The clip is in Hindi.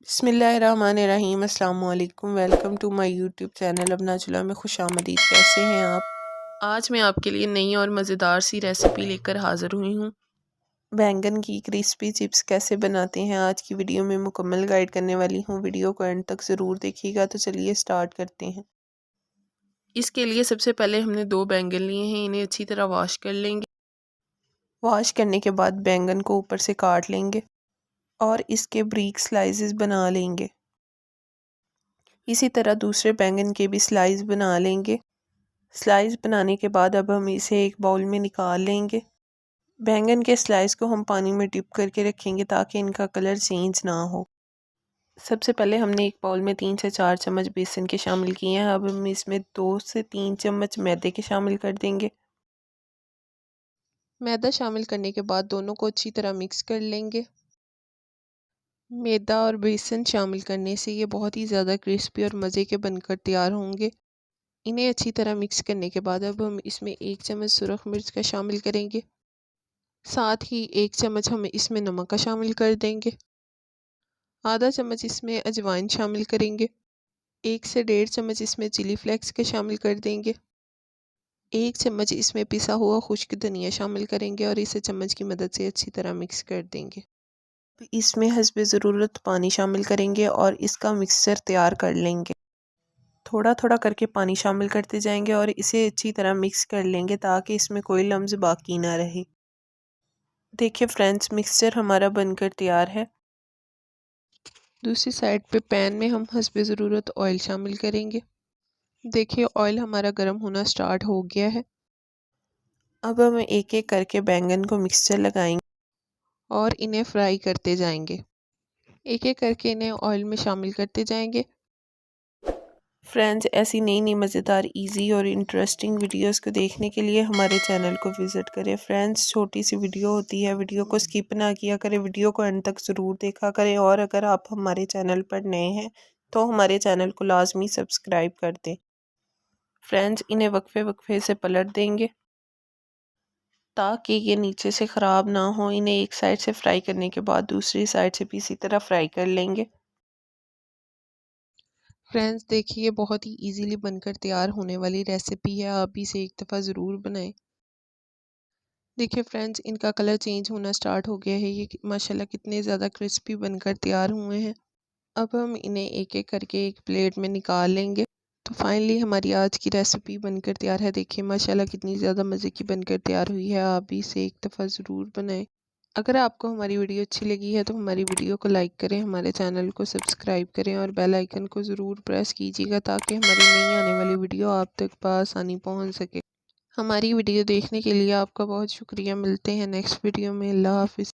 बिस्मिल्लाहिर्रहमानिर्रहीम अस्सलाम वालेकुम। Welcome to my YouTube channel Apna Chulha में खुशामदीद। कैसे हैं आप? आज मैं आपके लिए नई और मज़ेदार सी रेसिपी लेकर हाज़िर हुई हूँ। बैंगन की क्रिस्पी चिप्स कैसे बनाते हैं आज की वीडियो में मुकम्मल गाइड करने वाली हूँ। वीडियो को एंड तक ज़रूर देखिएगा। तो चलिए स्टार्ट करते हैं। इसके लिए सबसे पहले हमने 2 बैंगन लिए हैं, इन्हें अच्छी तरह वॉश कर लेंगे। वॉश करने के बाद बैंगन को ऊपर से काट लेंगे और इसके ब्रीक स्लाइसेस बना लेंगे। इसी तरह दूसरे बैंगन के भी स्लाइस बना लेंगे। स्लाइस बनाने के बाद अब हम इसे एक बाउल में निकाल लेंगे। बैंगन के स्लाइस को हम पानी में डिप करके रखेंगे ताकि इनका कलर चेंज ना हो। सबसे पहले हमने एक बाउल में 3 से 4 चम्मच बेसन के शामिल किए हैं। अब हम इसमें 2 से 3 चम्मच मैदे के शामिल कर देंगे। मैदा शामिल करने के बाद दोनों को अच्छी तरह मिक्स कर लेंगे। मैदा और बेसन शामिल करने से ये बहुत ही ज़्यादा क्रिस्पी और मज़े के बनकर तैयार होंगे। इन्हें अच्छी तरह मिक्स करने के बाद अब हम इसमें 1 चम्मच सुरख मिर्च का शामिल करेंगे। साथ ही 1 चम्मच हम इसमें नमक का शामिल कर देंगे। आधा चम्मच इसमें अजवाइन शामिल करेंगे। 1 से 1.5 चम्मच इसमें चिली फ्लेक्स के शामिल कर देंगे। 1 चम्मच इसमें पिसा हुआ खुश्क धनिया शामिल करेंगे और इसे चम्मच की मदद से अच्छी तरह मिक्स कर देंगे। इसमें हस्बे ज़रूरत पानी शामिल करेंगे और इसका मिक्सचर तैयार कर लेंगे। थोड़ा थोड़ा करके पानी शामिल करते जाएंगे और इसे अच्छी तरह मिक्स कर लेंगे ताकि इसमें कोई लम्स बाकी ना रहे। देखिए फ्रेंड्स, मिक्सचर हमारा बनकर तैयार है। दूसरी साइड पे पैन में हम हस्बे ज़रूरत ऑयल शामिल करेंगे। देखिए ऑयल हमारा गर्म होना स्टार्ट हो गया है। अब हम एक एक करके बैंगन को मिक्सचर लगाएंगे और इन्हें फ्राई करते जाएंगे। एक एक करके इन्हें ऑयल में शामिल करते जाएंगे। फ्रेंड्स, ऐसी नई नई मज़ेदार इजी और इंटरेस्टिंग वीडियोस को देखने के लिए हमारे चैनल को विज़िट करें। फ्रेंड्स, छोटी सी वीडियो होती है, वीडियो को स्किप ना किया करें, वीडियो को एंड तक ज़रूर देखा करें। और अगर आप हमारे चैनल पर नए हैं तो हमारे चैनल को लाजमी सब्सक्राइब कर दें। फ्रेंड्स, इन्हें वक्फे वक्फे से पलट देंगे ताकि ये नीचे से ख़राब ना हो। इन्हें एक साइड से फ्राई करने के बाद दूसरी साइड से भी इसी तरह फ्राई कर लेंगे। फ्रेंड्स, देखिए बहुत ही इजीली बनकर तैयार होने वाली रेसिपी है, आप इसे एक दफ़ा ज़रूर बनाएं। देखिए फ्रेंड्स, इनका कलर चेंज होना स्टार्ट हो गया है। ये माशाल्लाह कितने ज़्यादा क्रिस्पी बनकर तैयार हुए हैं। अब हम इन्हें एक एक करके एक प्लेट में निकाल लेंगे। तो फाइनली हमारी आज की रेसिपी बनकर तैयार है। देखिए माशाल्लाह कितनी ज़्यादा मज़े की बनकर तैयार हुई है। आप भी इसे एक दफ़ा ज़रूर बनाएं। अगर आपको हमारी वीडियो अच्छी लगी है तो हमारी वीडियो को लाइक करें, हमारे चैनल को सब्सक्राइब करें और बेल आइकन को ज़रूर प्रेस कीजिएगा ताकि हमारी नई आने वाली वीडियो आप तक बआसानी पहुंच सके। हमारी वीडियो देखने के लिए आपका बहुत शुक्रिया। मिलते हैं नेक्स्ट वीडियो में। अल्लाह हाफिज़।